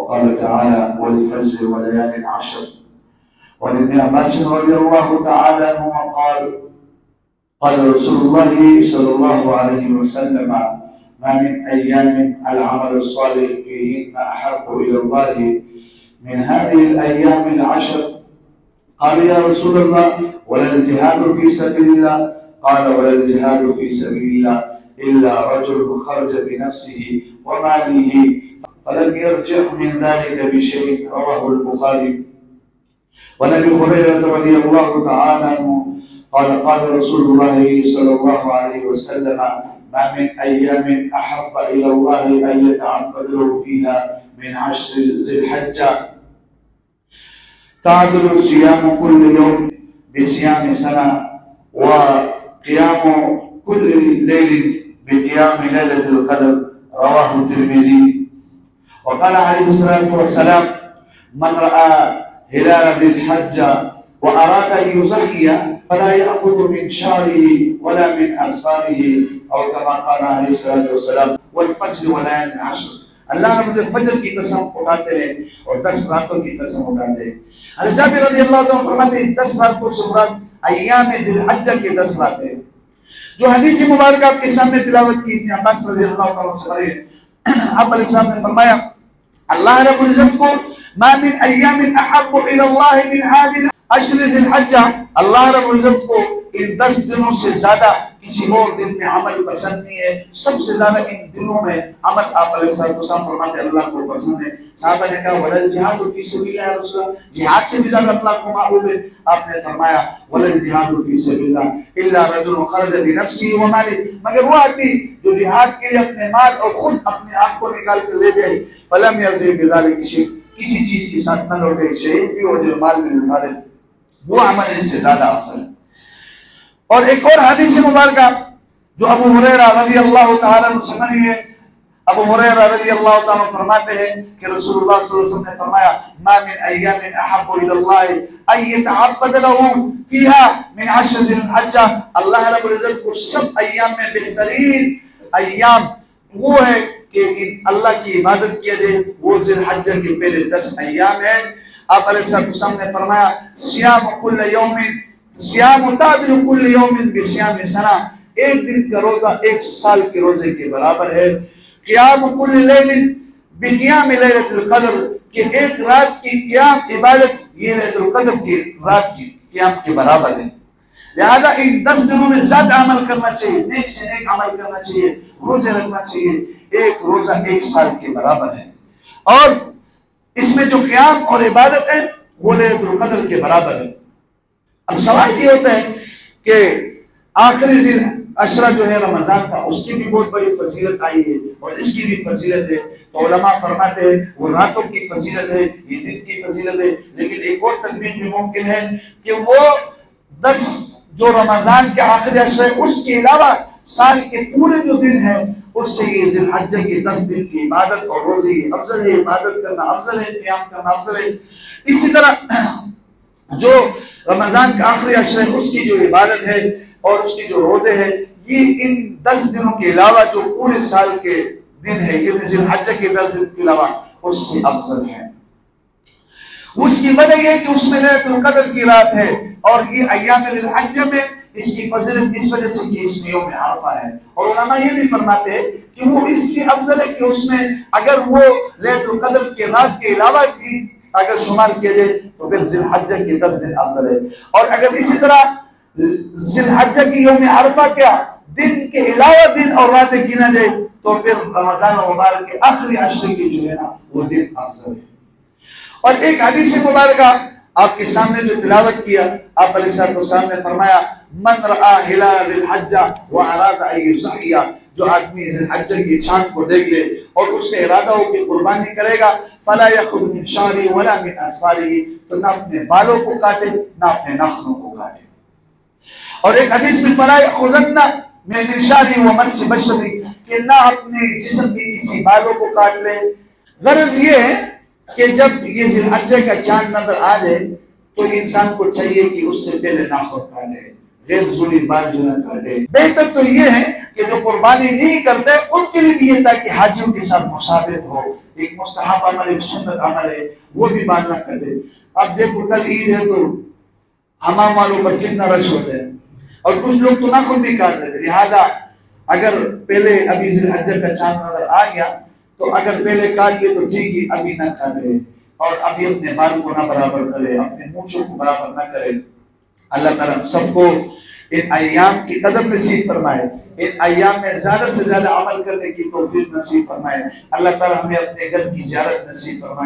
وقال تعالى والفجر وليال عشر. وعن ابن عباس رضي الله تعالى عنهما قال رسول الله صلى الله عليه وسلم ما من أيام العمل الصالح فيهن أحب إلى الله من هذه الأيام العشر. قال يا رسول الله ولا الجهاد في سبيل الله؟ قال ولا الجهاد في سبيل الله إلا رجل خرج بنفسه وماله فلم يرجع من ذلك بشيء. رواه البخاري. وعن أبي هريرة رضي الله تعالى عنه قال رسول الله صلى الله عليه وسلم ما من أيام أحب إلى الله أن يتعبد له فيها من 10 ذي الحجة تعدل صيام كل يوم بصيام سنة وقيام كل ليل بقيام ليلة القدر. رواه الترمذي. وقال عليه الصلاة والسلام من رأى هلال ذي الحجة وأراد أن يضحي فلا يأخذ من شعره ولا من أظفاره أو كما قال عليه الصلاة والسلام والفجر وليال عشر. اللہ نے مجھے فجر کی قسم اٹھاتے ہیں اور 10 راتوں کی قسم اٹھاتے ہیں. حضرت جابر رضی اللہ عنہ فرماتے ہیں 10 راتوں سے مراد ایام ذی الحجہ کے 10 راتیں. جو حدیث مبارکہ آپ کے سامنے تلاوت کی ابن عباس رضی اللہ عنہ سے بھری آپ علیہ السلام نے فرمایا اللہ رب العزت کو ما من ایام احب الى اللہ من هذه 10 ذی الحجہ، اللہ رب العزت کو ان 10 دنوں سے زیادہ کسی اور دن میں عمل پسند نہیں ہے. سب سے زیادہ ان دنوں میں عمل آپ علیہ السلام فرماتے ہیں اللہ کو پسند ہے. صحابہ نے کہا ولا الجہاد فی سبیل اللہ، رسول اللہ جہاد سے بھی زیادہ اللہ کو محبوب ہے. آپ نے فرمایا ولا الجہاد فی سبیل اللہ الا رجل خرج بنفسه وماله، مگر وہ آدمی جو جہاد کے لیے اپنے مال اور خود اپنے آپ کو نکال کر لے جائے فلم یرجع بذلک شیء، کسی چیز کے ساتھ نہ لوٹے، شہید بھی ہو جو مال میں لٹا دے، وہ عمل اس سے زیادہ افضل ہے. اور ایک اور حدیث مبارکہ جو ابو ہریرہ رضی اللہ تعالیٰ عنہ سے مروی ہے. ابو ہریرہ رضی اللہ تعالیٰ عنہ فرماتے ہیں کہ رسول اللہ صلی اللہ علیہ وسلم نے فرمایا ما من ایام احب الى اللہ ان یتعبد له فیها من 10 ذی الحجہ. اللہ رب العزت کو سب ایام میں بہترین ایام وہ ہے کہ اللہ کی عبادت کیا جائے، وہ ذی الحجہ کے پہلے 10 ایام ہیں. آپ علیہ السلام نے فرمایا سیام کل یوم سیام تعدل کل یوم بصیام سنہ، ایک دن کا روزہ 1 سال کے روزے کے برابر ہے. قیام کل لیل بقیام لیلۃ القدر، کہ ایک رات کی قیام عبادت یہ لیلۃ القدر کی رات کی قیام کے برابر ہے. لہذا ان 10 دنوں میں زیادہ عمل کرنا چاہیے، نیک سے نیک عمل کرنا چاہیے، روزے رکھنا چاہیے. ایک روزہ 1 سال کے برابر ہے اور اس میں جو قیام اور عبادت ہے وہ لیلۃ القدر کے برابر ہے. اب سوال یہ ہوتا ہے کہ آخری ذی العشرہ جو ہے رمضان کا، اس کی بھی بہت بڑی فضیلت آئی ہے اور اس کی بھی فضیلت ہے. تو علماء فرماتے ہیں وہ راتوں کی فضیلت ہے، یہ دن کی فضیلت ہے. لیکن ایک اور تقویل بھی ممکن ہے کہ وہ 10 جو رمضان کے آخری عشرہ ہے اس کے علاوہ سال کے پورے جو دن ہیں اس سے یہ ذی الحجہ کے 10 دن کی عبادت اور روزے افضل ہے، عبادت کرنا افضل ہے، قیام کرنا افضل ہے. اسی طرح جو رمضان کا آخری عشرہ ہے اس کی جو عبادت ہے اور اس کی جو روزے ہیں یہ ان 10 دنوں کے علاوہ جو پورے سال کے دن ہے، یہ ذی الحجہ کے 10 دن کے علاوہ اس سے افضل ہے. اس کی وجہ یہ کہ اس میں لیلۃ القدر کی رات ہے اور یہ ایام ذی الحجہ میں اس کی فضیلت اس وجہ سے کہ اس میں یوم عرفہ ہے. اور علماء یہ بھی فرماتے ہیں کہ وہ اس لیے افضل ہے کہ اس میں اگر وہ لیلۃ القدر کے رات کے علاوہ کی اگر شمار کیا جائے تو پھر ذی الحجہ کے 10 دن افضل ہے. اور اگر اسی طرح ذی الحجہ کی یوم عرفہ کیا دن کے علاوہ دن اور راتیں گنا جائے تو پھر رمضان مبارک کے آخری عشرے کی جو ہے نا وہ دن افضل ہے. اور ایک حدیث مبارکہ آپ کے سامنے جو تلاوت کیا آپ علیہ السلام نے فرمایا من رآ ہلال ذی الحجہ واراد ان یضحی، جو آدمی ذی الحجہ کی چاند کو دیکھ لے اور اس کا ارادہ ہو کہ قربانی کرے گا فلا یأخذ من شعرہ ولا من اظفارہ، تو نہ اپنے بالوں کو کاٹے نہ اپنے ناخنوں کو کاٹے. اور ایک حدیث میں فلا یأخذن من شعرہ ومس بشرہ، کہ نہ اپنے جسم کے کسی بالوں کو کاٹ لے. غرض یہ ہے کہ جب یہ ذی الحجہ کا چاند نظر آ جائے تو انسان کو چاہیے کہ اس سے پہلے ناخن کاٹے، غیر ضروری بال جو نہ کاٹے. بہتر تو یہ ہے کہ جو قربانی نہیں کرتے ان کے لیے بھی یہ تھا کہ حاجیوں کے ساتھ مشابہت ہو، ایک مستحب عمل، ایک سنت عمل ہے، وہ بھی پالنا کر دے۔ اب دیکھو کل عید ہے تو حمام والوں پر کتنا رش ہوتا ہے، اور کچھ لوگ تو ناخن بھی کاٹ لیتے، لہذا اگر پہلے ابھی ذی الحجہ کا چاند نظر آ گیا تو اگر پہلے کاٹ لیے تو ٹھیک ہی، ابھی نہ کاٹے، اور ابھی اپنے بال کو نہ برابر کرے، اپنے مونچھوں کو برابر نہ کرے۔ اللہ تعالیٰ ہم سب کو ان ایام کی قدر نصیب فرمائے، ان ایام میں زیادہ سے زیادہ عمل کرنے کی توفیق نصیب فرمائے۔ اللہ تعالیٰ ہمیں اپنے گھر کی زیارت نصیب فرمائے۔